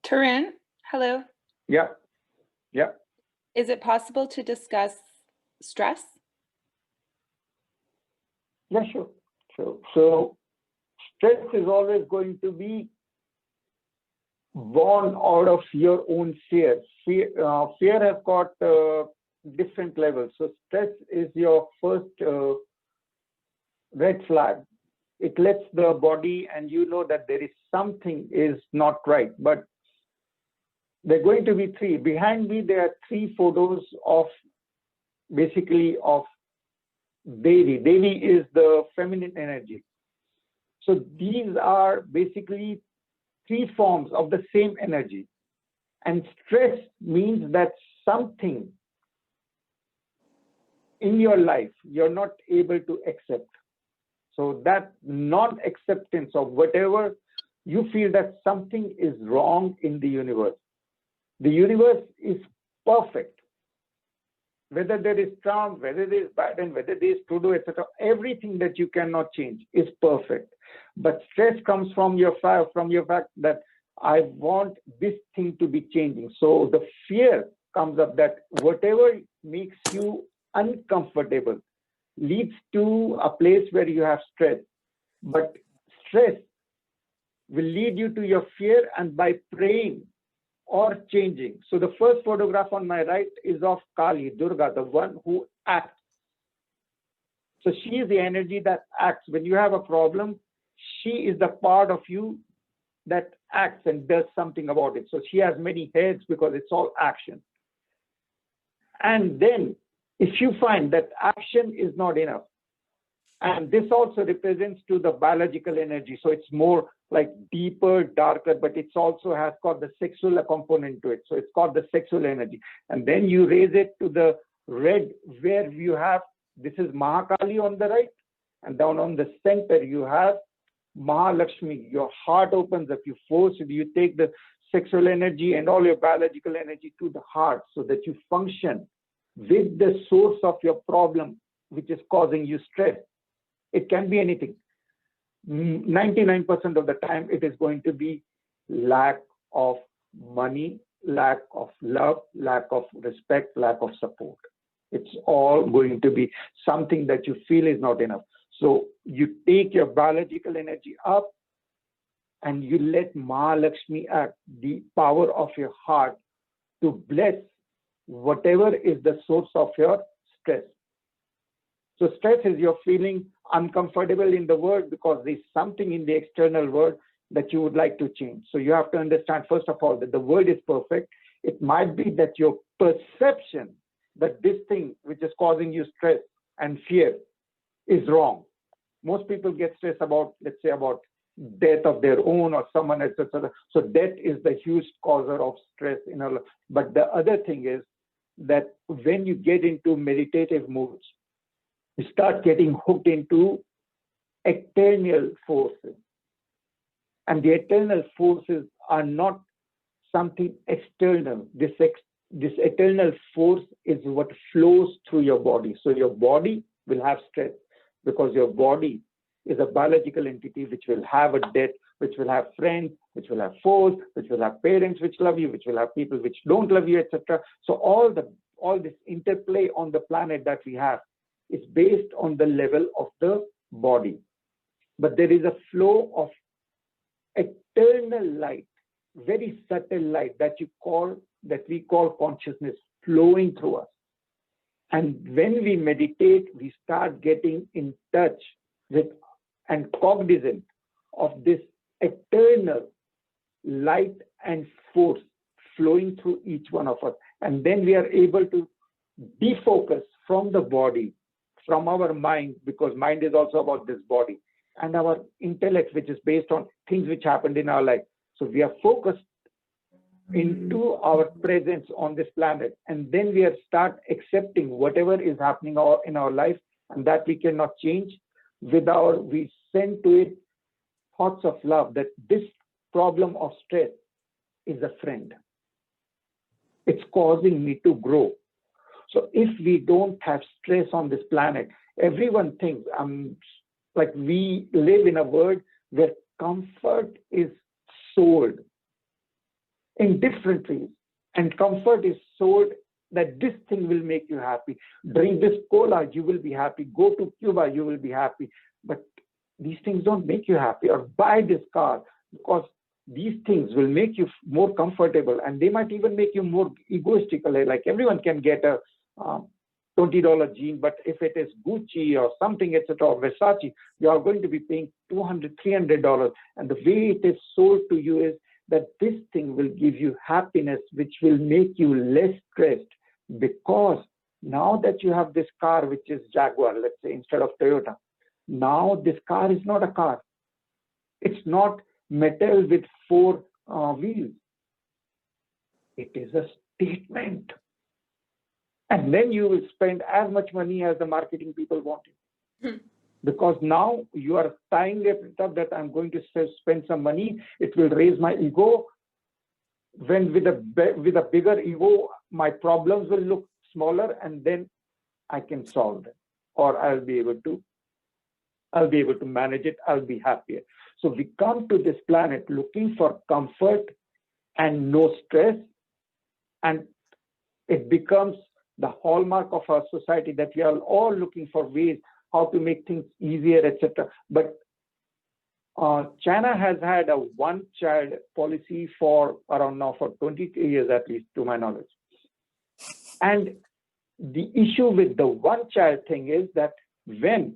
Tarun, hello. Yeah, yeah. Is it possible to discuss stress? Yeah, sure. So stress is always going to be born out of your own fear. Fear has got different levels. So stress is your first red flag. It lets the body and you know that there is something is not right. But there are going to be three. Behind me, there are three photos of basically of Devi. Devi is the feminine energy. So these are basically three forms of the same energy. And stress means that something in your life you're not able to accept. So that non-acceptance of whatever you feel that something is wrong in the universe. The universe is perfect. Whether there is charm, whether there is bad, and whether there is to-do, etc., everything that you cannot change is perfect. But stress comes from your fact that I want this thing to be changing. So the fear comes up that whatever makes you uncomfortable leads to a place where you have stress. But stress will lead you to your fear, and by praying or changing. So the first photograph on my right is of Kali, Durga, the one who acts. So she is the energy that acts. When you have a problem, she is the part of you that acts and does something about it. So she has many heads because it's all action. And then if you find that action is not enough, and this also represents to the biological energy. So it's more like deeper, darker, but it's also has got the sexual component to it. So it's called the sexual energy. And then you raise it to the red where you have, this is Mahakali on the right. And down on the center, you have Mahalakshmi. Your heart opens up, you force it, you take the sexual energy and all your biological energy to the heart so that you function with the source of your problem, which is causing you stress. It can be anything. 99% of the time, it is going to be lack of money, lack of love, lack of respect, lack of support. It's all going to be something that you feel is not enough. So you take your biological energy up and you let Mahalakshmi act, the power of your heart, to bless whatever is the source of your stress. So stress is your feeling uncomfortable in the world because there's something in the external world that you would like to change. So you have to understand, first of all, that the world is perfect. It might be that your perception that this thing which is causing you stress and fear is wrong. Most people get stressed about, let's say, about death of their own or someone, etc. So death is the huge causer of stress in our life. But the other thing is that when you get into meditative moods, you start getting hooked into eternal forces. And the eternal forces are not something external. This eternal force is what flows through your body. So your body will have stress because your body is a biological entity which will have a death, which will have friends, which will have foes, which will have parents which love you, which will have people which don't love you, etc. So all this interplay on the planet that we have is based on the level of the body. But there is a flow of eternal light, very subtle light that we call consciousness flowing through us. And when we meditate, we start getting in touch with and cognizant of this eternal light and force flowing through each one of us. And then we are able to defocus from the body, from our mind, because mind is also about this body, and our intellect, which is based on things which happened in our life. So we are focused into our presence on this planet, and then we start accepting whatever is happening in our life, and that we cannot change. We send to it thoughts of love, that this problem of stress is a friend. It's causing me to grow. So if we don't have stress on this planet, everyone thinks, like we live in a world where comfort is sold. in different ways. And comfort is sold that this thing will make you happy. Drink this cola, you will be happy. Go to Cuba, you will be happy. But these things don't make you happy. Or buy this car, because these things will make you more comfortable, and they might even make you more egoistical. Like everyone can get a $20 jean, but if it is Gucci or something, etc., or Versace, you are going to be paying $200, $300. And the way it is sold to you is that this thing will give you happiness, which will make you less stressed, because now that you have this car, which is Jaguar, let's say, instead of Toyota, now this car is not a car. It's not metal with 4 wheels. It is a statement. And then you will spend as much money as the marketing people wanted. Because now you are tying it up that I'm going to spend some money. It will raise my ego. When with a bigger ego, my problems will look smaller, and then I can solve them, or I'll be able to manage it. I'll be happier. So we come to this planet looking for comfort and no stress, and it becomes the hallmark of our society that we are all looking for ways how to make things easier, etc. But China has had a one-child policy for around now for 20 years, at least to my knowledge. And the issue with the one-child thing is that when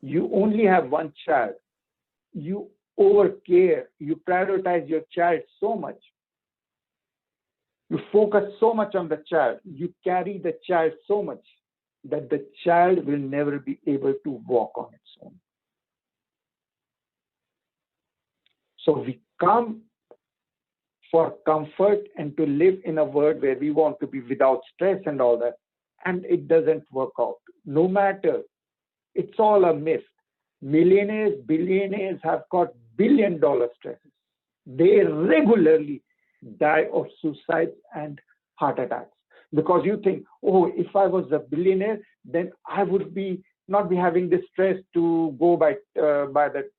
you only have one child, you overcare, you prioritize your child so much, you focus so much on the child, you carry the child so much that the child will never be able to walk on its own. So we come for comfort and to live in a world where we want to be without stress and all that, and it doesn't work out. No matter, it's all a myth. Millionaires, billionaires have got billion-dollar stresses. They regularly die of suicides and heart attacks, because you think, oh, if I was a billionaire, then I would not be having this stress to go by the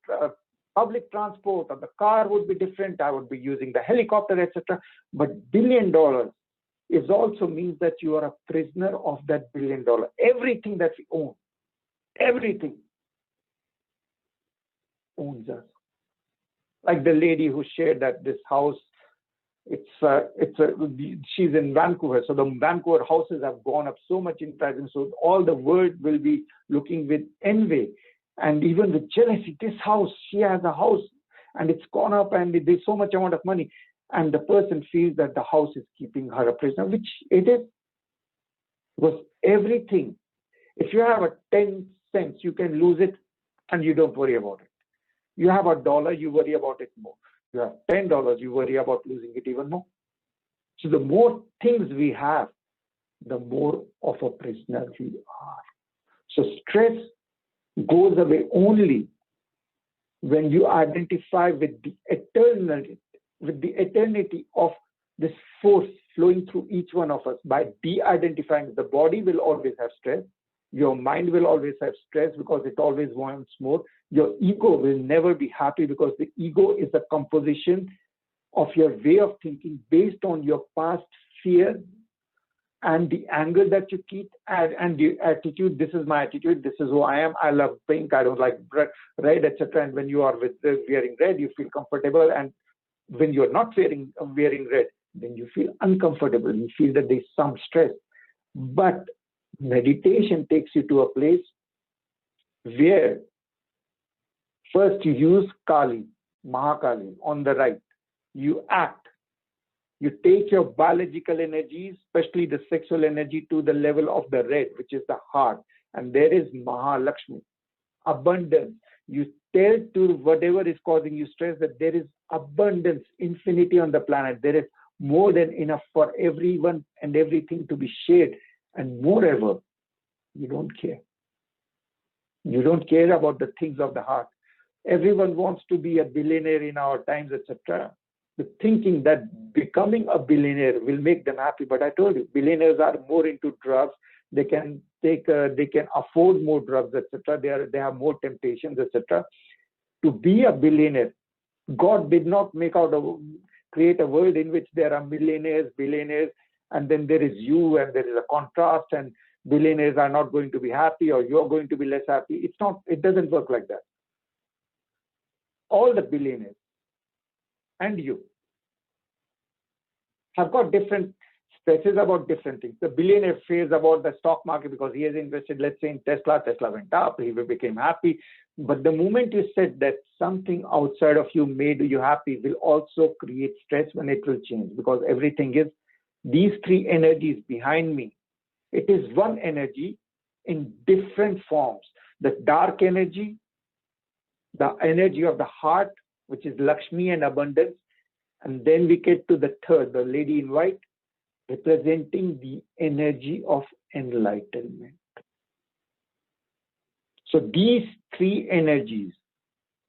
public transport, or the car would be different. I would be using the helicopter, etc. But $1 billion is also means that you are a prisoner of that $1 billion. Everything that we own, everything owns us. Like the lady who shared that this house, she's in Vancouver, so the Vancouver houses have gone up so much in price, and so all the world will be looking with envy and even with jealousy. This house, she has a house, and it's gone up, and there's so much amount of money, and the person feels that the house is keeping her a prisoner, which it is, because everything. If you have a 10 cents, you can lose it, and you don't worry about it. You have $1, you worry about it more. You have $10, you worry about losing it even more. So the more things we have, the more of a prisoner we are. So stress goes away only when you identify with the eternity of this force flowing through each one of us. By de-identifying, the body will always have stress. Your mind will always have stress because it always wants more. Your ego will never be happy because the ego is a composition of your way of thinking based on your past fear and the anger that you keep and the attitude. This is my attitude. This is who I am. I love pink. I don't like red, etc. And when you are wearing red, you feel comfortable. And when you're not wearing red, then you feel uncomfortable. You feel that there's some stress. But meditation takes you to a place where first you use Kali, Mahakali on the right. You act. You take your biological energies, especially the sexual energy, to the level of the red, which is the heart. And there is Mahalakshmi, abundance. You tell to whatever is causing you stress that there is abundance, infinity on the planet. There is more than enough for everyone and everything to be shared. And moreover, you don't care. You don't care about the things of the heart. Everyone wants to be a billionaire in our times, etc. The thinking that becoming a billionaire will make them happy. But I told you, billionaires are more into drugs. They can afford more drugs, etc. They have more temptations, etc. To be a billionaire, God did not create a world in which there are millionaires, billionaires, and then there is you, and there is a contrast, and billionaires are not going to be happy, or you're going to be less happy. It's not. It doesn't work like that. All the billionaires and you have got different stresses about different things. The billionaire fears about the stock market because he has invested, let's say, in Tesla. Tesla went up, he became happy. But the moment you said that something outside of you made you happy will also create stress when it will change, because everything is these three energies behind me. It is one energy in different forms. The dark energy, the energy of the heart, which is Lakshmi and abundance. And then we get to the third, the lady in white, representing the energy of enlightenment. So these three energies,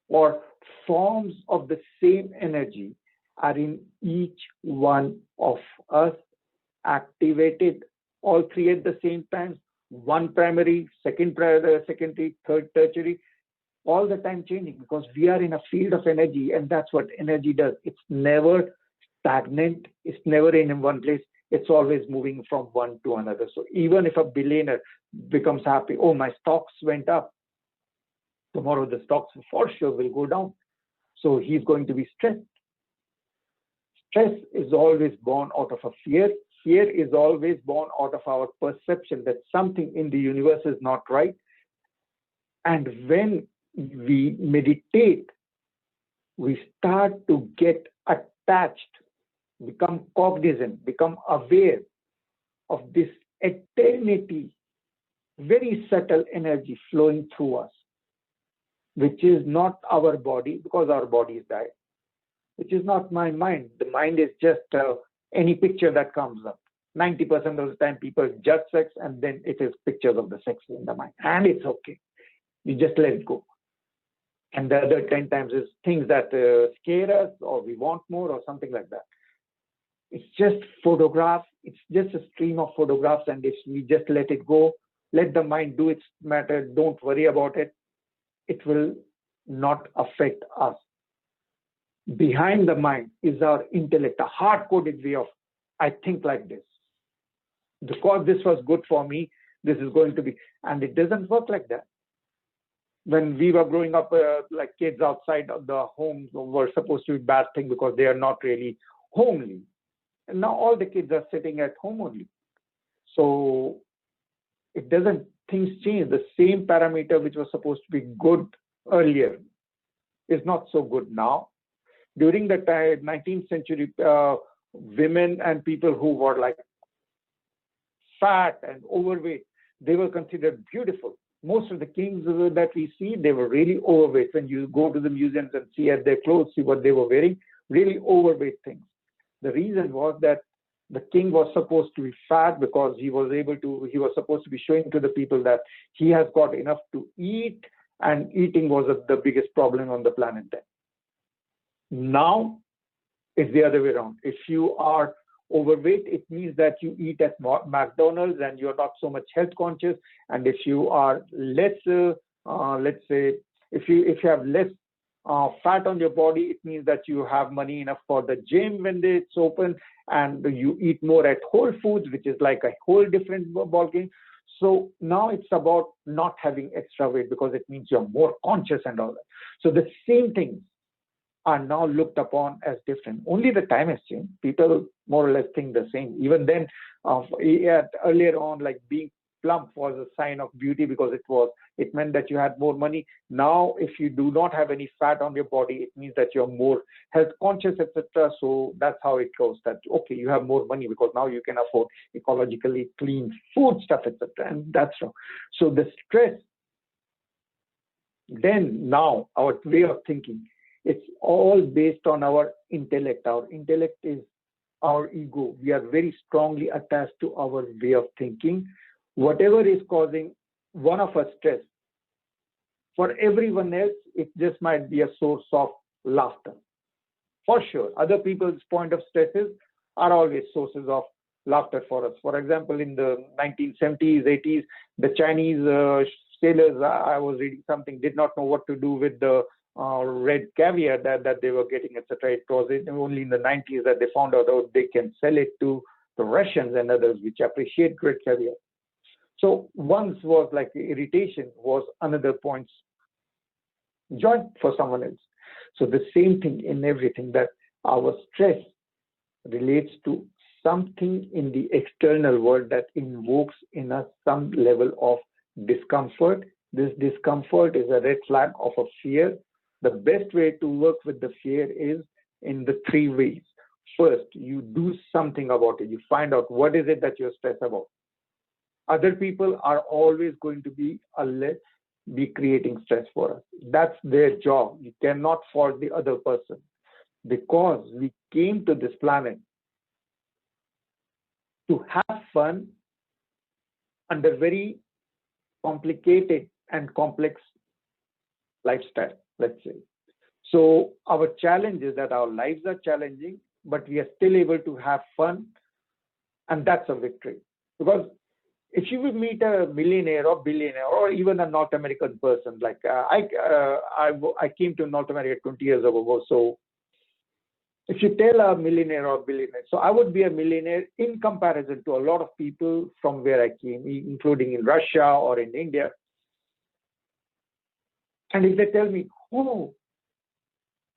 or forms of the same energy, are in each one of us, activated all three at the same time, one primary, secondary, third tertiary, all the time changing, because we are in a field of energy, and that's what energy does. It's never stagnant. It's never in one place. It's always moving from one to another. So even if a billionaire becomes happy, oh, my stocks went up, tomorrow the stocks for sure will go down. So he's going to be stressed. Stress is always born out of a fear. Fear is always born out of our perception that something in the universe is not right. And when we meditate, we start to get attached, become cognizant, become aware of this eternity, very subtle energy flowing through us, which is not our body, because our body is died, which is not my mind. The mind is just any picture that comes up. 90% of the time people judge sex, and then it is pictures of the sex in the mind, and it's okay. You just let it go. And the other 10 times is things that scare us, or we want more, or something like that. It's just photographs. It's just a stream of photographs, and if we just let it go, let the mind do its matter, don't worry about it, it will not affect us. Behind the mind is our intellect, a hard-coded way of, I think like this. Because this was good for me, this is going to be, and it doesn't work like that. When we were growing up, like kids outside of the home were supposed to be bad thing because they are not really homely. And now all the kids are sitting at home only. So it doesn't, things change. The same parameter which was supposed to be good earlier is not so good now. During the 19th century, women and people who were like fat and overweight, they were considered beautiful. Most of the kings that we see, they were really overweight. When you go to the museums and see at their clothes, see what they were wearing, really overweight things. The reason was that the king was supposed to be fat because he was supposed to be showing to the people that he has got enough to eat, and eating was the biggest problem on the planet then. Now, it's the other way around. If you are overweight, it means that you eat at McDonald's and you're not so much health conscious. And if you are less, let's say, if you have less fat on your body, it means that you have money enough for the gym when it's open, and you eat more at Whole Foods, which is like a whole different ballgame. So now it's about not having extra weight, because it means you're more conscious and all that. So the same things are now looked upon as different. Only the time has changed. People more or less think the same. Even then, earlier on, like being plump was a sign of beauty because it meant that you had more money. Now, if you do not have any fat on your body, it means that you're more health conscious, etc. So that's how it goes. That okay, you have more money because now you can afford ecologically clean food stuff, etc. And that's wrong. So the stress. Then now our way of thinking. It's all based on our intellect. Our intellect is our ego. We are very strongly attached to our way of thinking. Whatever is causing one of us stress, for everyone else, it just might be a source of laughter. For sure, other people's point of stresses are always sources of laughter for us. For example, in the 1970s, 80s, the Chinese sailors, I was reading something, did not know what to do with the red caviar that they were getting, etc. It was only in the 90s that they found out they can sell it to the Russians and others which appreciate red caviar. So once was like irritation was another point's joy for someone else. So the same thing in everything, that our stress relates to something in the external world that invokes in us some level of discomfort. This discomfort is a red flag of a fear. The best way to work with the fear is in the three ways. First, you do something about it. You find out what is it that you're stressed about. Other people are always going to be creating stress for us. That's their job. You cannot fault the other person, because we came to this planet to have fun under very complicated and complex lifestyle, let's say. So our challenge is that our lives are challenging, but we are still able to have fun, and that's a victory. Because if you would meet a millionaire or billionaire or even a North American person, like I came to North America 20 years ago, so if you tell a millionaire or billionaire, so I would be a millionaire in comparison to a lot of people from where I came, including in Russia or in India. And if they tell me, oh,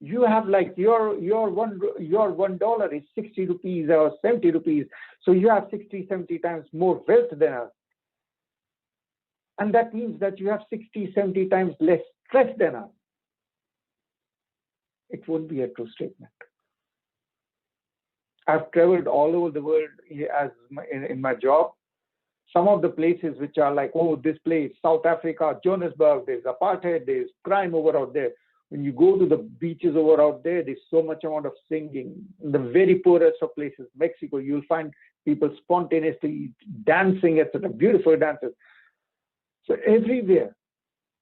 you have like your $1 is 60 rupees or 70 rupees, so you have 60, 70 times more wealth than us. And that means that you have 60, 70 times less stress than us. It won't be a true statement. I've traveled all over the world in my job. Some of the places which are like, oh, this place, South Africa, Johannesburg, there's apartheid, there's crime over out there. When you go to the beaches over out there, there's so much amount of singing. In the very poorest of places, Mexico, you'll find people spontaneously dancing, etc., beautiful dances. So everywhere.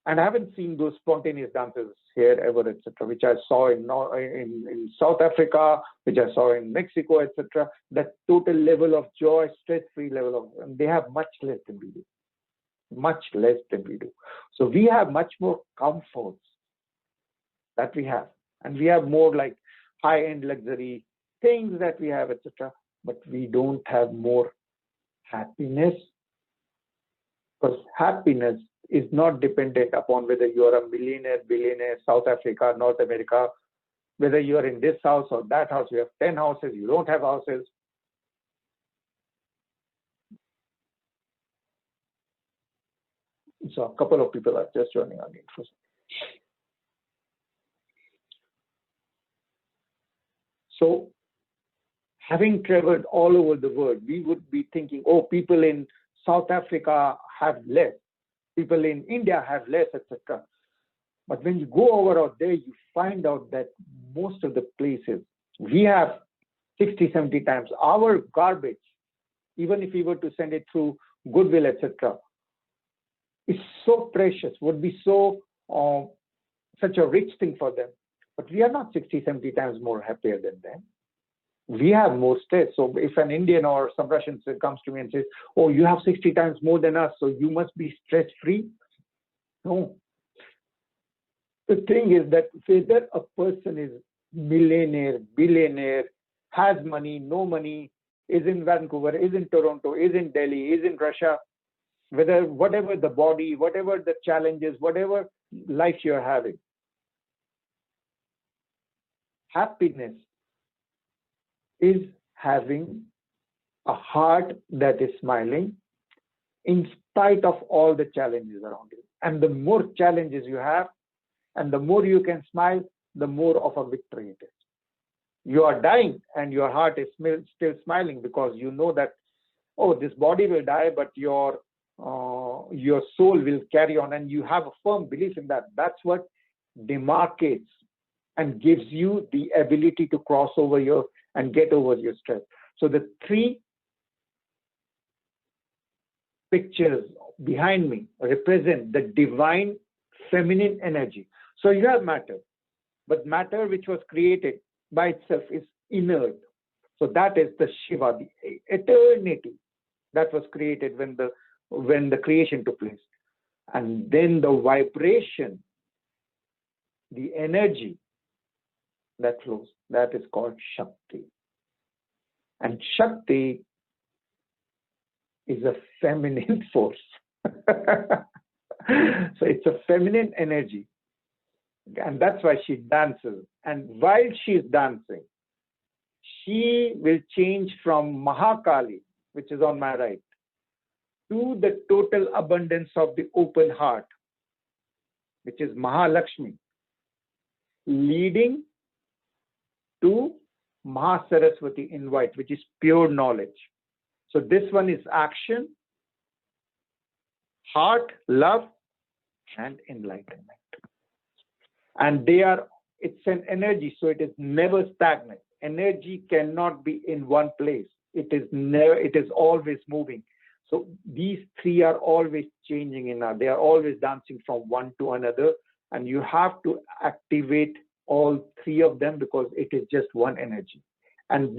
And I haven't seen those spontaneous dances here ever, etc., which I saw in South Africa, which I saw in Mexico, etc. That total level of joy, stress-free level of, and they have much less than we do. Much less than we do. So we have much more comforts that we have. And we have more like high-end luxury things that we have, etc. But we don't have more happiness, because happiness is not dependent upon whether you are a millionaire, billionaire, South Africa, North America, whether you are in this house or that house, you have 10 houses, you don't have houses. So a couple of people are just joining on the info. So having traveled all over the world, we would be thinking, oh, people in South Africa have less, people in India have less, etc. But when you go over out there, you find out that most of the places, we have 60, 70 times our garbage, even if we were to send it through Goodwill, etc., is so precious, would be so such a rich thing for them. But we are not 60, 70 times more happier than them. We have more stress. So if an Indian or some Russian comes to me and says, oh, you have 60 times more than us, so you must be stress-free. No. The thing is that whether a person is millionaire, billionaire, has money, no money, is in Vancouver, is in Toronto, is in Delhi, is in Russia, whatever the body, whatever the challenges, whatever life you're having, happiness is having a heart that is smiling in spite of all the challenges around you. And the more challenges you have, and the more you can smile, the more of a victory it is. You are dying and your heart is still smiling, because you know that, oh, this body will die, but your soul will carry on, and you have a firm belief in that. That's what demarcates and gives you the ability to cross over and get over your stress. So the three pictures behind me represent the divine feminine energy. So you have matter, but matter which was created by itself is inert. So that is the Shiva, the eternity that was created when the creation took place. And then the vibration the energy that flows, that is called Shakti. And Shakti is a feminine force. So it's a feminine energy. And that's why she dances. And while she's dancing, she will change from Mahakali, which is on my right, to the total abundance of the open heart, which is Mahalakshmi, leading to Mahasaraswati in white, which is pure knowledge. So this one is action, heart, love, and enlightenment. And it's an energy, so it is never stagnant. Energy cannot be in one place. It is always moving. So these three are always changing they are always dancing from one to another. And you have to activate all three of them because it is just one energy. And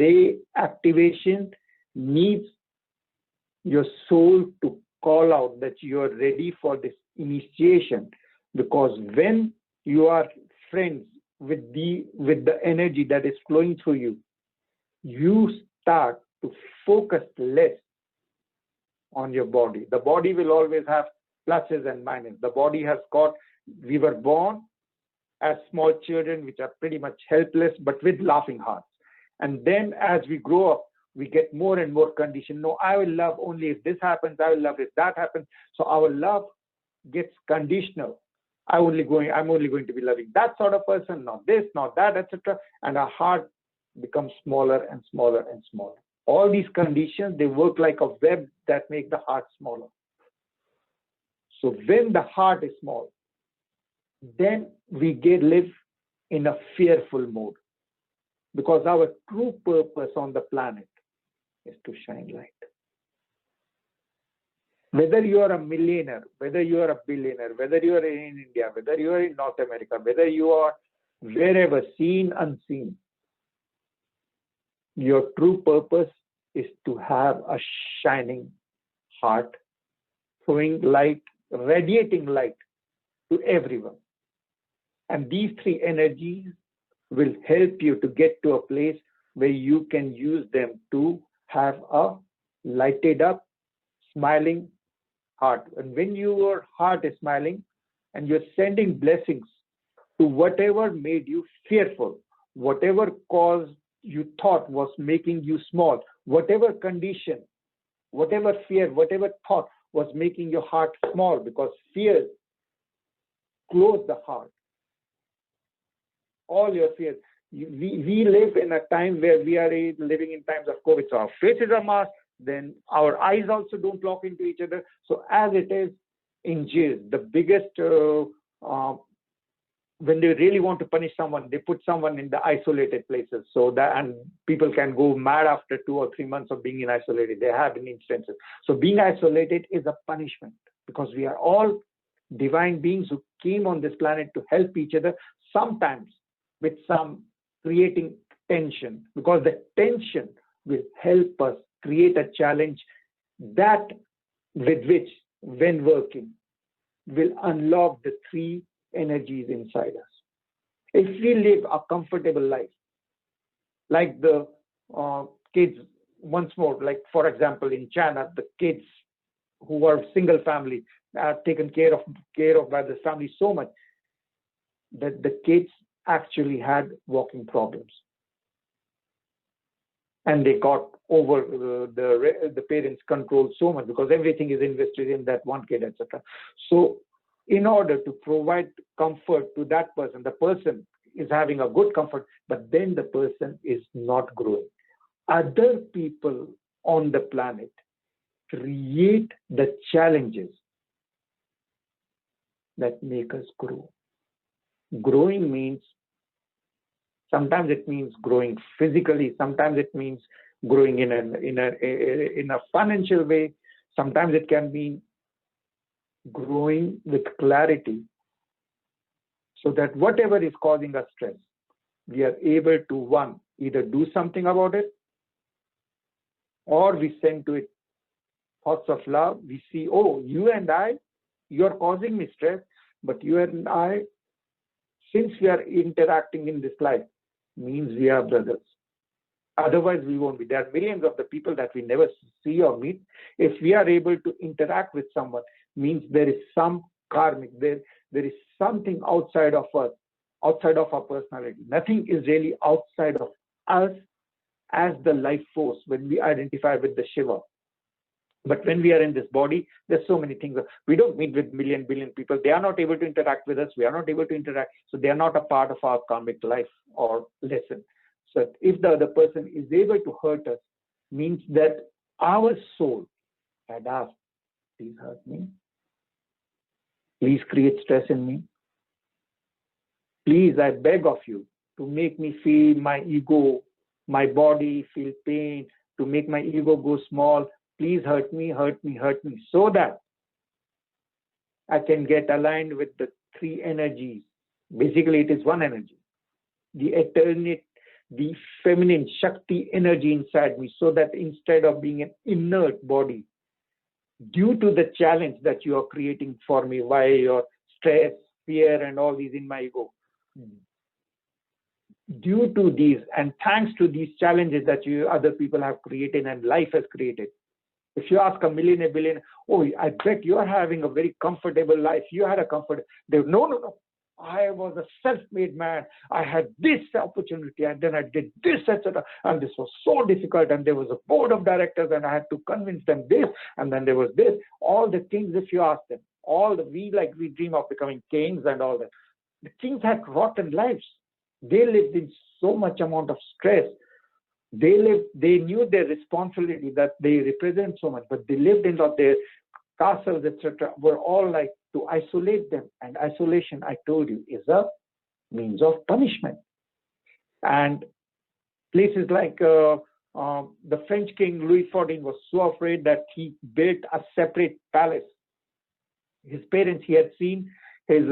activation needs your soul to call out that you are ready for this initiation, because when you are friends with the energy that is flowing through you, you start to focus less on your body. The body will always have pluses and minuses. The body we were born as small children, which are pretty much helpless, but with laughing hearts. And then as we grow up, we get more and more conditioned. No, I will love only if this happens. I will love if that happens. So our love gets conditional. I'm only going to be loving that sort of person, not this, not that, etc. And our heart becomes smaller and smaller and smaller. All these conditions, they work like a web that make the heart smaller. So when the heart is small, then we live in a fearful mode, because our true purpose on the planet is to shine light. Whether you are a millionaire, whether you are a billionaire, whether you are in India, whether you are in North America, whether you are wherever, seen, unseen, your true purpose is to have a shining heart, throwing light, radiating light to everyone. And these three energies will help you to get to a place where you can use them to have a lighted up, smiling heart. And when your heart is smiling and you're sending blessings to whatever made you fearful, whatever cause you thought was making you small, whatever condition, whatever fear, whatever thought was making your heart small, because fear closed the heart. All your fears. We live in a time where we are living in times of COVID. So our faces are masked, then our eyes also don't lock into each other. So as it is in jail, the biggest, when they really want to punish someone, they put someone in the isolated places, so that, and people can go mad after 2 or 3 months of being in isolated. There have been instances. So being isolated is a punishment, because we are all divine beings who came on this planet to help each other, sometimes with some creating tension, because the tension will help us create a challenge that, with which, when working, will unlock the three energies inside us. If we live a comfortable life, like the kids, once more, like for example in China, the kids who are single family are taken care of by the family so much that the kids actually had walking problems, and they got over the parents' control so much, because everything is invested in that one kid, etc. So in order to provide comfort to that person, the person is having a good comfort, but then the person is not growing. Other people on the planet create the challenges that make us grow. Growing means, sometimes it means growing physically, sometimes it means growing in a financial way, sometimes it can mean growing with clarity, so that whatever is causing us stress, we are able to, one, either do something about it, or we send to it thoughts of love. We see, oh, you and I, you're causing me stress, but you and I since we are interacting in this life, means we are brothers. Otherwise, we won't be. There are millions of the people that we never see or meet. If we are able to interact with someone, means there is some karmic, there is something outside of us, outside of our personality. Nothing is really outside of us as the life force when we identify with the Shiva. But when we are in this body, there's so many things. We don't meet with billion people. They are not able to interact with us. We are not able to interact. So they are not a part of our karmic life or lesson. So if the other person is able to hurt us, means that our soul had asked, please hurt me. Please create stress in me. Please, I beg of you to make me feel my ego, my body feel pain, to make my ego go small. Please hurt me, so that I can get aligned with the three energies. Basically, it is one energy, the eternity, the feminine Shakti energy inside me, so that instead of being an inert body, due to the challenge that you are creating for me via your stress, fear, and all these in my ego, due to these and thanks to these challenges that you other people have created and life has created. If you ask a millionaire, billionaire, oh, I bet you are having a very comfortable life. You had a comfort. They no. I was a self-made man. I had this opportunity, and then I did this, etc. And this was so difficult. And there was a board of directors, and I had to convince them this. And then there was this. All the things, if you ask them, we dream of becoming kings and all that. The kings had rotten lives. They lived in so much amount of stress. They knew their responsibility, that they represent so much, but they lived in their castles, etc., were all like to isolate them. And isolation, I told you, is a means of punishment. And places like the French king Louis XIV was so afraid that he built a separate palace. His parents, he had seen his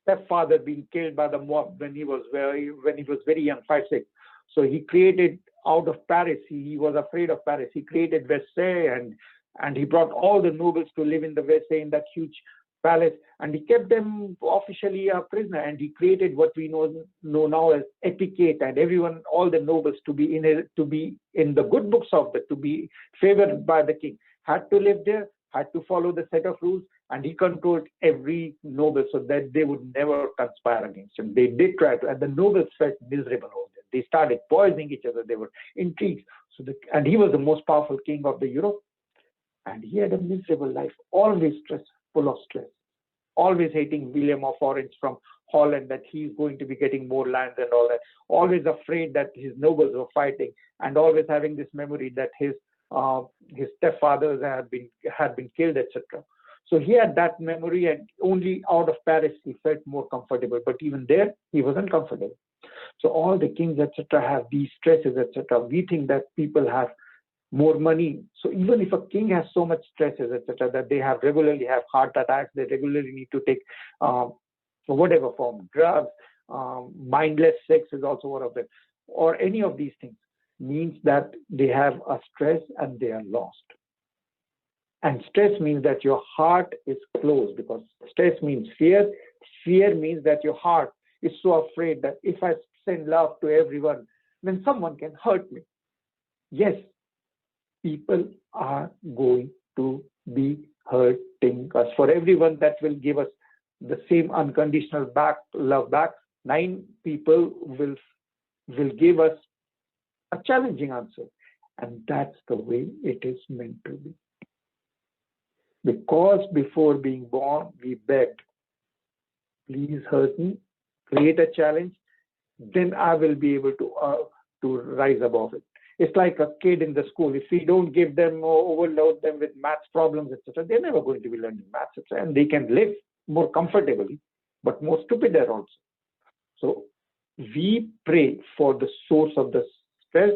stepfather being killed by the mob when he was very young, 5, 6. So he created out of Paris. He was afraid of Paris. He created Versailles, and he brought all the nobles to live in the Versailles, in that huge palace, and he kept them officially a prisoner. And he created what we know now as etiquette, and everyone, all the nobles, to be in the good books of to be favored by the king, had to live there, had to follow the set of rules, and he controlled every noble so that they would never conspire against him. They did try to, and the nobles felt miserable over there. They started poisoning each other. They were intrigued. And he was the most powerful king of the Europe, and he had a miserable life, always full of stress, always hating William of Orange from Holland, that he's going to be getting more lands and all that, always afraid that his nobles were fighting, and always having this memory that his stepfathers had been killed, etc. So he had that memory, and only out of Paris he felt more comfortable. But even there, he wasn't comfortable. So all the kings, etc., have these stresses, etc. We think that people have more money. So even if a king has so much stresses, etc., that they regularly have heart attacks, they regularly need to take whatever form, drugs, mindless sex is also one of them, or any of these things, means that they have a stress and they are lost. And stress means that your heart is closed, because stress means fear. Fear means that your heart is so afraid that if I send love to everyone, then someone can hurt me. Yes, people are going to be hurting us. For everyone that will give us the same unconditional love back, 9 people will give us a challenging answer. And that's the way it is meant to be. Because before being born, we begged, please hurt me, create a challenge, then I will be able to rise above it. It's like a kid in the school. If we don't give them or overload them with maths problems, etc., they're never going to be learning maths, etc., and they can live more comfortably, but more stupider also. So we pray for the source of the stress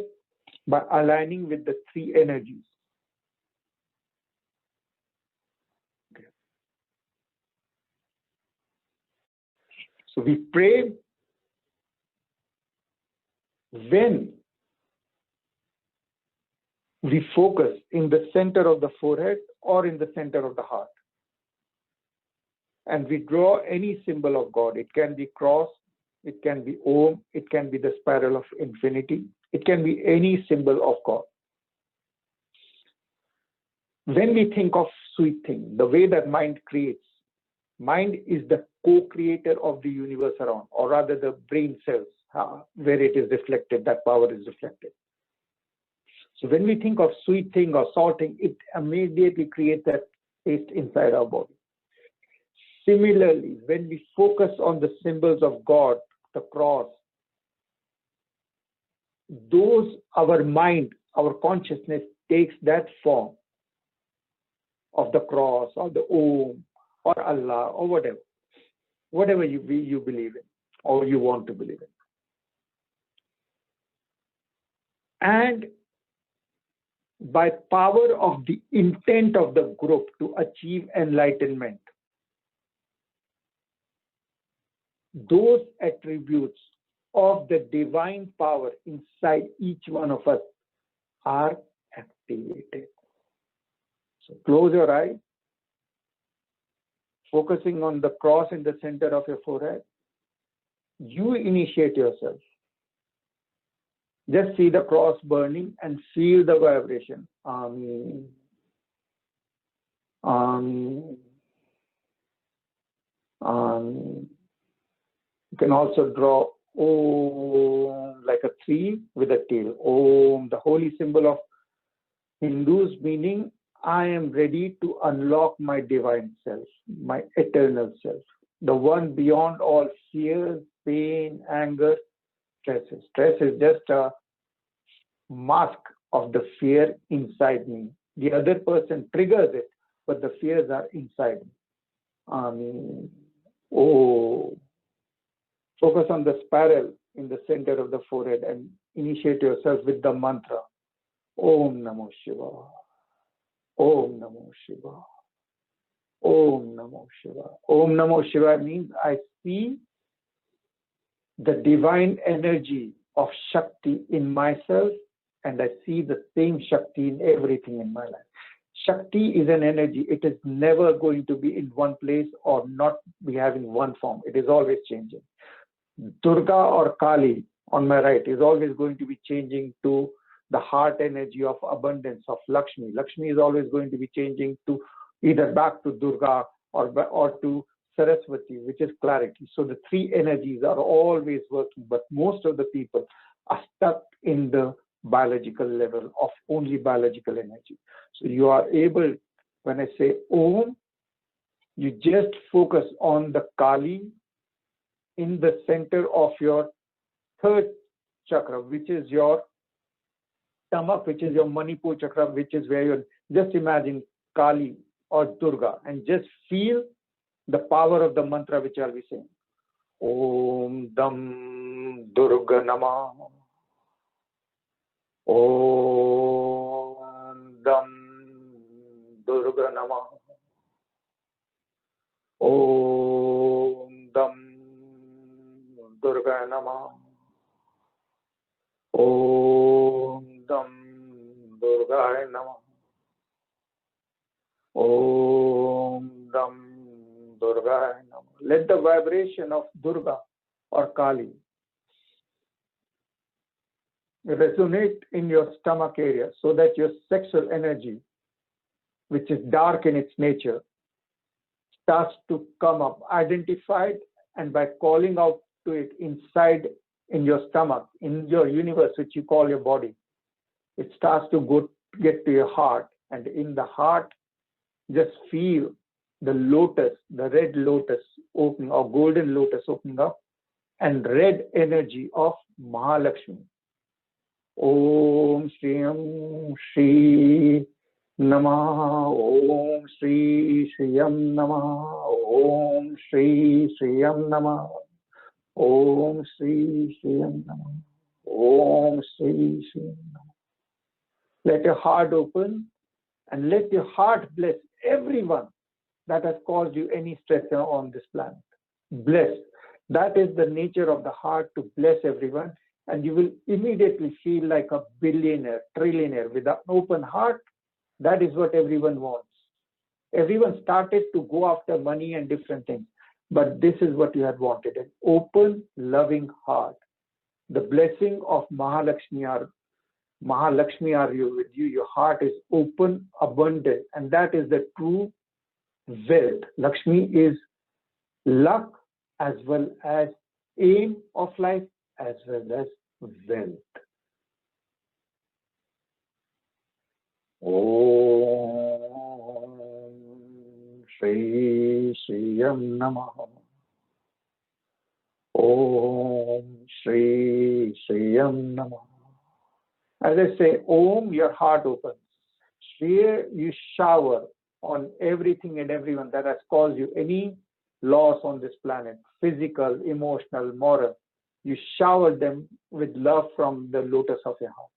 by aligning with the 3 energies. So we pray when we focus in the center of the forehead or in the center of the heart. and we draw any symbol of God. It can be cross, it can be Om, it can be the spiral of infinity, it can be any symbol of God. When we think of sweet thing, the way that mind creates, mind is the co-creator of the universe around, or rather the brain cells, where it is reflected, that power is reflected. So when we think of sweet thing or salting, it immediately creates that taste inside our body. Similarly, when we focus on the symbols of God, the cross, those, our mind, our consciousness takes that form of the cross or the Om or Allah or whatever you believe in or you want to believe in. And by power of the intent of the group to achieve enlightenment, those attributes of the divine power inside each one of us are activated. So close your eyes, focusing on the cross in the center of your forehead. You initiate yourself. Just see the cross burning and feel the vibration. Amen. Amen. Amen. You can also draw Om like a tree with a tail. Om, the holy symbol of Hindus, meaning I am ready to unlock my divine self, my eternal self, the one beyond all fear, pain, anger, stresses. Stress is just a mask of the fear inside me. The other person triggers it, but the fears are inside me. Oh, focus on the spiral in the center of the forehead and initiate yourself with the mantra. Om Namo Shivaya. Om Namo Shivaya. Om Namo Shivaya. Om Namo Shivaya means I see the divine energy of Shakti in myself, and I see the same Shakti in everything in my life. Shakti is an energy. It is never going to be in one place or not be having one form. It is always changing. Durga or Kali on my right is always going to be changing to the heart energy of abundance of Lakshmi. Lakshmi is always going to be changing to either back to Durga or to Saraswati, which is clarity. So the three energies are always working, but most of the people are stuck in the biological level of only biological energy. So you are able, when I say Om, you just focus on the Kali in the center of your third chakra, which is your stomach, which is your Manipur chakra, which is where you're, just imagine Kali or Durga and just feel the power of the mantra which I'll be saying. Om Dam Durga Namah. Om Dam Durga Namah. Om Dam Durga Namah. Om Dam Durga Namah. Om Dam Durga Namah. Let the vibration of Durga or Kali resonate in your stomach area so that your sexual energy, which is dark in its nature, starts to come up, identified, and by calling out to it inside in your stomach, in your universe, which you call your body, it starts to get to your heart. And in the heart, just feel the lotus, the red lotus opening or golden lotus opening up, and red energy of Mahalakshmi. Om Shri Namah. Om Shri Namah. Om Shri Namah. Om Shri Namah. Om Shri Namah. Let your heart open and let your heart bless everyone that has caused you any stress on this planet. Bless. That is the nature of the heart, to bless everyone. And you will immediately feel like a billionaire, trillionaire with an open heart. That is what everyone wants. Everyone started to go after money and different things. But this is what you had wanted, an open, loving heart. The blessing of Mahalakshmi are you with you. Your heart is open, abundant, and that is the true wealth. Lakshmi is luck as well as aim of life as well as wealth. Om Shri Shriyam Namaha. Om Shri Shriyam Namaha. As I say, Om, your heart opens. Shri, you shower on everything and everyone that has caused you any loss on this planet, physical, emotional, moral. You shower them with love from the lotus of your heart.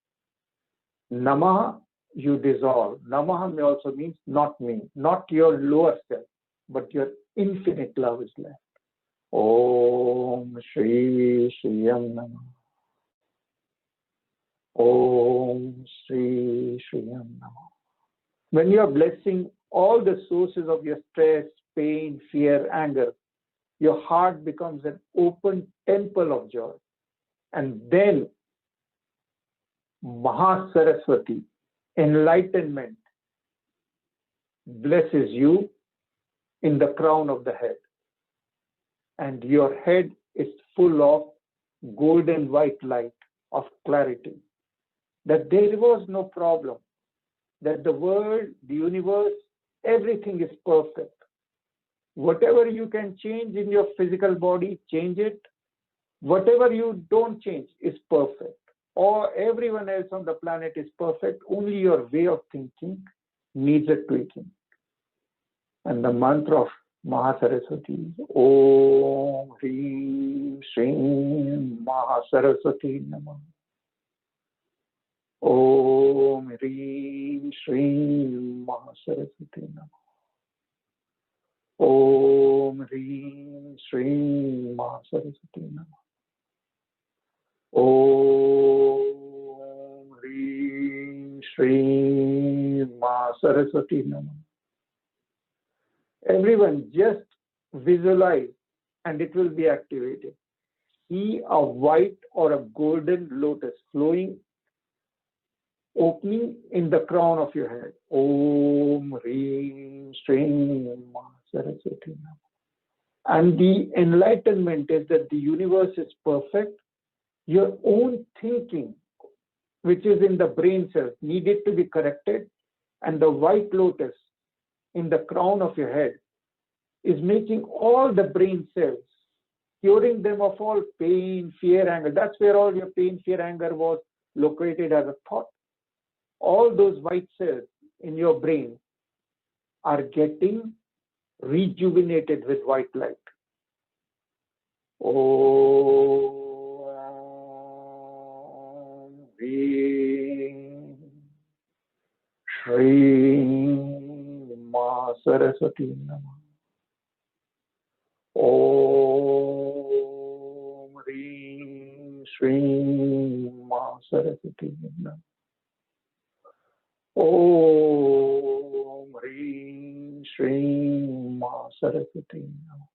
Namaha, you dissolve. Namaha may also means not me, not your lower self, but your infinite love is left. Om Shri Shriyam Namaha. Om Shri Shriyam Namaha. When you are blessing all the sources of your stress, pain, fear, anger, your heart becomes an open temple of joy. And then Mahasaraswati, enlightenment, blesses you in the crown of the head. And your head is full of golden white light of clarity. That there was no problem. That the world, the universe, everything is perfect. Whatever you can change in your physical body, change it. Whatever you don't change is perfect. Or everyone else on the planet is perfect. Only your way of thinking needs a tweaking. And the mantra of Mahasaraswati is Om Hrim Shrim Mahasaraswati Namah. Om Hrim Shrim Mahasaraswati Namah. Om Hrim Shrim Mahasaraswati Namah. Om Hrim Shrim Mahasaraswati Namah. Everyone just visualize and it will be activated. See a white or a golden lotus flowing, opening in the crown of your head. Om Hrim Shrim Mahasaraswati Namah. And the enlightenment is that the universe is perfect. Your own thinking, which is in the brain cells, needed to be corrected. And the white lotus in the crown of your head is making all the brain cells, curing them of all pain, fear, anger. That's where all your pain, fear, anger was located as a thought. All those white cells in your brain are getting rejuvenated with white light. Om Hrim Shrim Mahasaraswati Namah. Om Hrim Shrim Mahasaraswati Namah. Om Hrim Shrim Mahasaraswati Namah.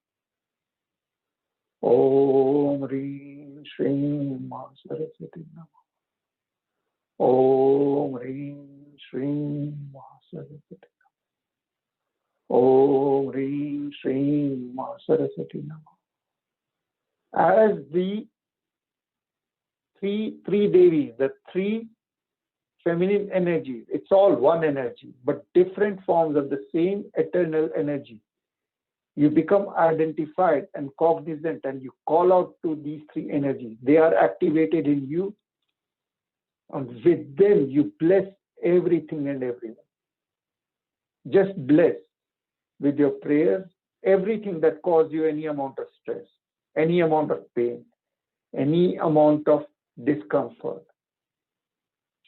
Om Hrim Shrim Mahasaraswati Namah. Om Hrim Shrim Mahasaraswati Namah. Om Hrim Shrim Mahasaraswati Namah. As the three Devis, the three feminine energies, it's all one energy, but different forms of the same eternal energy. You become identified and cognizant and you call out to these three energies. They are activated in you, and with them you bless everything and everyone. Just bless with your prayers everything that caused you any amount of stress, any amount of pain, any amount of discomfort,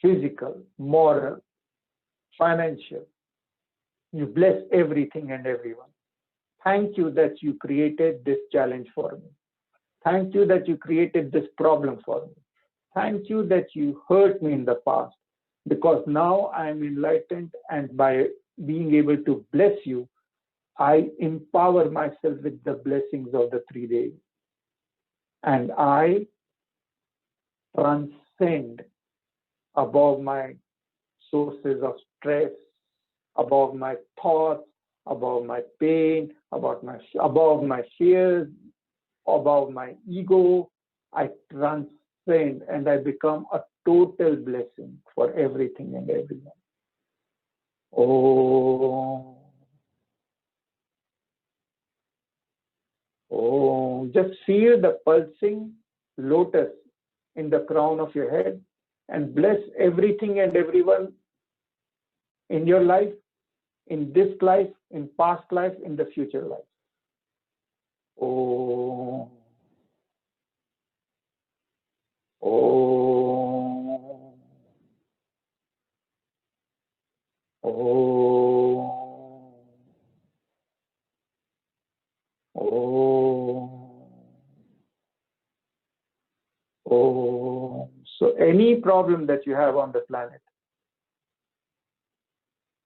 physical, moral, financial. You bless everything and everyone. Thank you that you created this challenge for me. Thank you that you created this problem for me. Thank you that you hurt me in the past, because now I am enlightened, and by being able to bless you, I empower myself with the blessings of the Tridevi. And I transcend above my sources of stress, above my thoughts, above my pain, above my fears, above my ego. I transcend and I become a total blessing for everything and everyone. Oh, oh, just feel the pulsing lotus in the crown of your head and bless everything and everyone in your life, in this life, in past life, in the future life. Oh, oh, oh, oh, oh. So any problem that you have on the planet,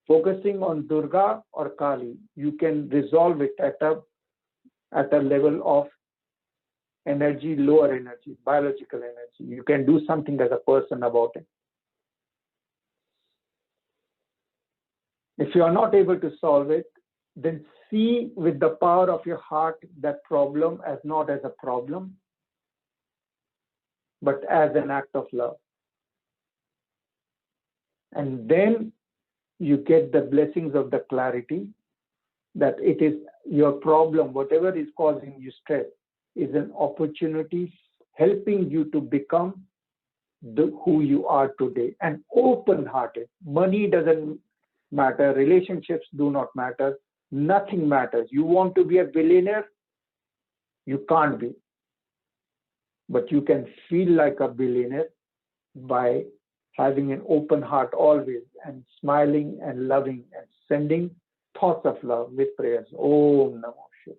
focusing on Durga or Kali, you can resolve it at a level of energy, lower energy, biological energy. You can do something as a person about it. If you are not able to solve it, then see with the power of your heart that problem as not as a problem, but as an act of love. And then you get the blessings of the clarity that it is your problem, whatever is causing you stress, is an opportunity helping you to become who you are today, and open-hearted. Money doesn't matter, relationships do not matter, nothing matters. You want to be a billionaire? You can't be. But you can feel like a billionaire by having an open heart always and smiling and loving and sending thoughts of love with prayers. Om Namo Shiva.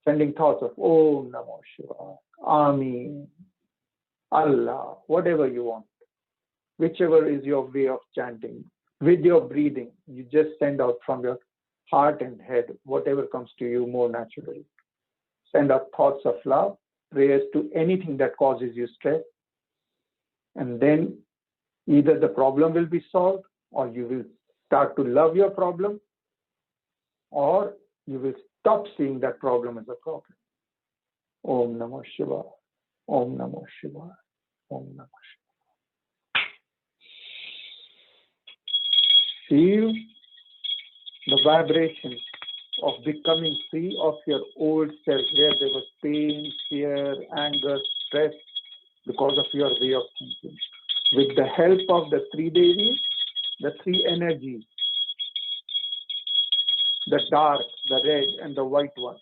Sending thoughts of Om Namo Shiva. Ameen. Allah. Whatever you want. Whichever is your way of chanting. With your breathing, you just send out from your heart and head whatever comes to you more naturally. Send out thoughts of love, prayers to anything that causes you stress. And then either the problem will be solved, or you will start to love your problem, or you will stop seeing that problem as a problem. Om Namo Shiva. Om Namo Shiva. Om Namo Shiva. Feel the vibration of becoming free of your old self, where there was pain, fear, anger, stress, because of your way of thinking. With the help of the Tridevi, the three energies, the dark, the red, and the white one,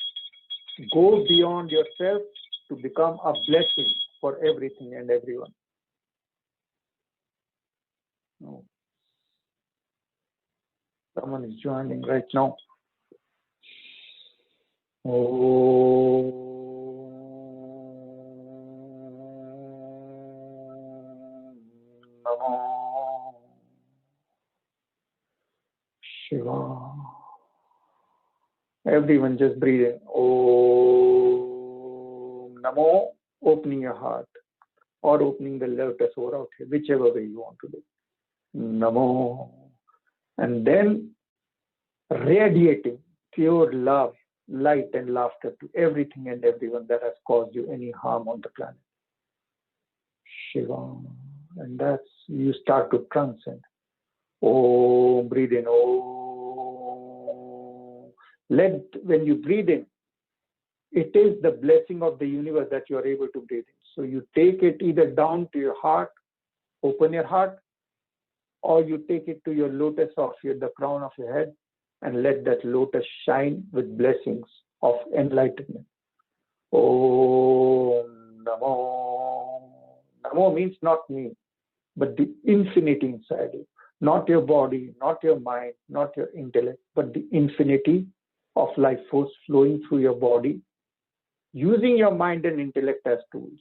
go beyond yourself to become a blessing for everything and everyone. No. Someone is joining right now. Oh. Namo Shiva. Everyone just breathe in. Om Namo, opening your heart or opening the lotus over out here, whichever way you want to do. Namo. And then radiating pure love, light and laughter to everything and everyone that has caused you any harm on the planet. Shiva. And that's, you start to transcend. Oh, breathe in. Oh. When you breathe in, it is the blessing of the universe that you are able to breathe in. So you take it either down to your heart, open your heart, or you take it to your lotus of the crown of your head, and let that lotus shine with blessings of enlightenment. Om Namo. Namo means not me, but the infinity inside you. Not your body, not your mind, not your intellect, but the infinity of life force flowing through your body, using your mind and intellect as tools.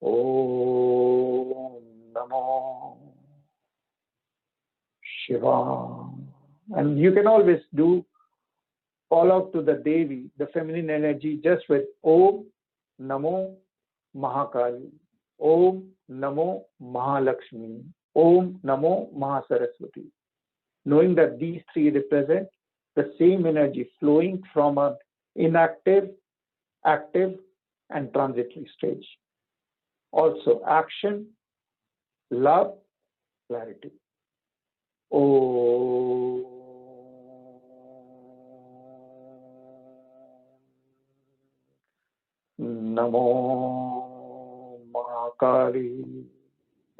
Om Namo Shiva. And you can always call out to the Devi, the feminine energy, just with Om Namo Mahakali, Om Namo Mahalakshmi, Om Namo Mahasaraswati. Knowing that these three represent the same energy flowing from an inactive, active, and transitory stage. Also, action, love, clarity. Om Namo Mahakali.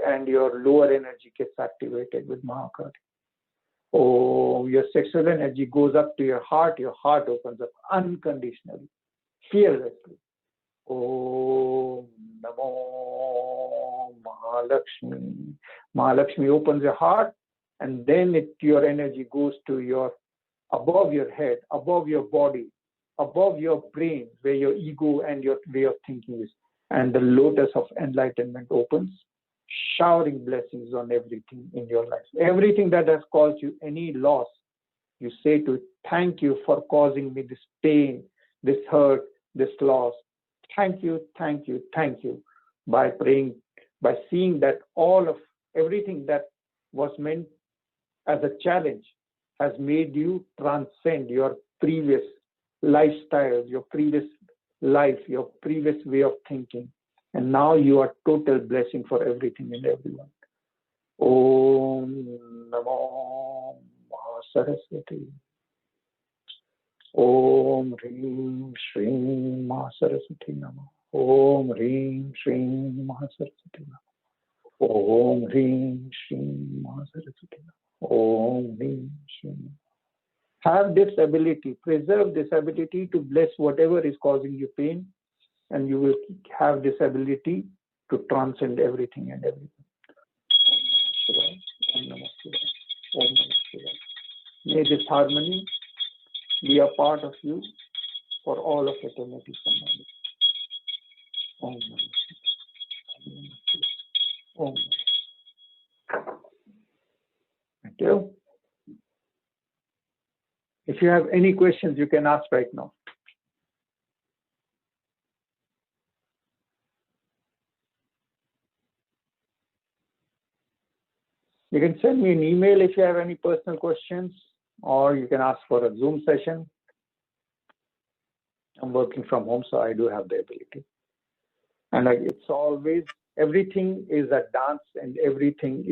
And your lower energy gets activated with Mahakali. Oh, your sexual energy goes up to your heart opens up unconditionally, fearlessly. Om Namo Mahalakshmi. Mahalakshmi opens your heart, and then your energy goes to above your head, above your body, above your brain, where your ego and your way of thinking is. And the lotus of enlightenment opens, showering blessings on everything in your life. Everything that has caused you any loss, you say to it, thank you for causing me this pain, this hurt, this loss. Thank you, thank you, thank you. By praying, by seeing that all of everything that was meant as a challenge has made you transcend your previous lifestyle, your previous life, your previous way of thinking. And now you are total blessing for everything and everyone. Om Namo Mahasaraswati. Om Hrim Shrim Mahasaraswati Namo. Om Hrim Shrim Mahasaraswati Namo. Om Hrim Shrim Mahasaraswati Namo. Om Hrim Shrim. Have this ability, preserve this ability to bless whatever is causing you pain, and you will have this ability to transcend everything and everything. May this harmony be a part of you for all of eternity. Om. Om. Thank you. If you have any questions, you can ask right now. You can send me an email if you have any personal questions, or you can ask for a Zoom session. I'm working from home, so I do have the ability. And it's always, everything is a dance, and everything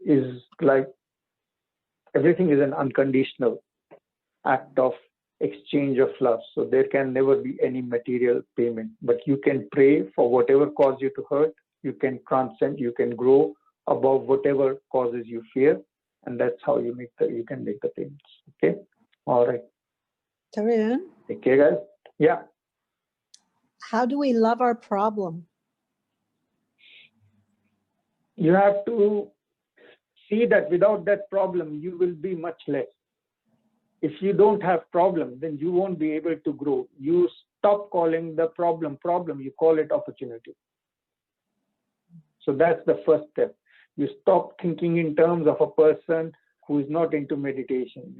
is like, everything is an unconditional act of exchange of love. So there can never be any material payment, but you can pray for whatever caused you to hurt. You can transcend, you can grow above whatever causes you fear, and that's how you can make the payments. Okay. All right. Tarun? Take care, guys. Yeah. How do we love our problem? You have to see that without that problem, you will be much less. If you don't have problem, then you won't be able to grow. You stop calling the problem, you call it opportunity. So that's the first step. You stop thinking in terms of a person who is not into meditation.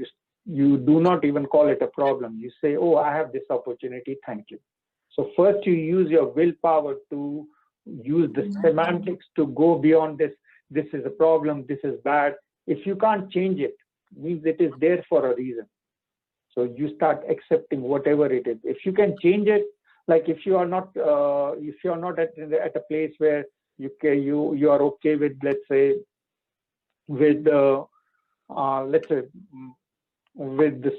You do not even call it a problem. You say, oh, I have this opportunity, thank you. So first you use your willpower to use the semantics to go beyond this. This is a problem, this is bad. If you can't change it, means it is there for a reason. So you start accepting whatever it is. If you can change it, like if you are not at a place where you are okay with, let's say, with the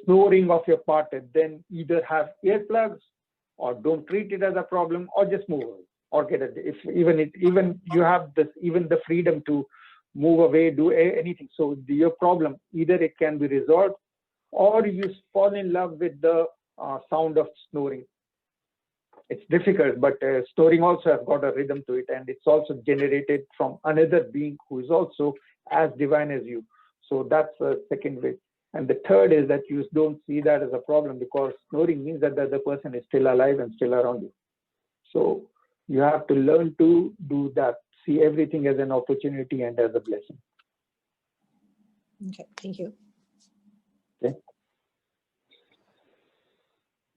snoring of your partner, then either have earplugs or don't treat it as a problem, or just move away, or get it. Even you have even the freedom to move away, do anything. So your problem, either it can be resolved, or you fall in love with the sound of snoring. It's difficult, but snoring also has got a rhythm to it, and it's also generated from another being who is also as divine as you. So that's the second way. And the third is that you don't see that as a problem, because snoring means that the other person is still alive and still around you. So you have to learn to do that. See everything as an opportunity and as a blessing. Okay, thank you.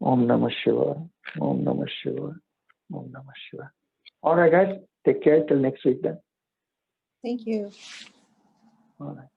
Om Namah Shivaya. Om Namah Shivaya. Om Namah Shivaya. All right, guys. Take care till next week then. Thank you. All right.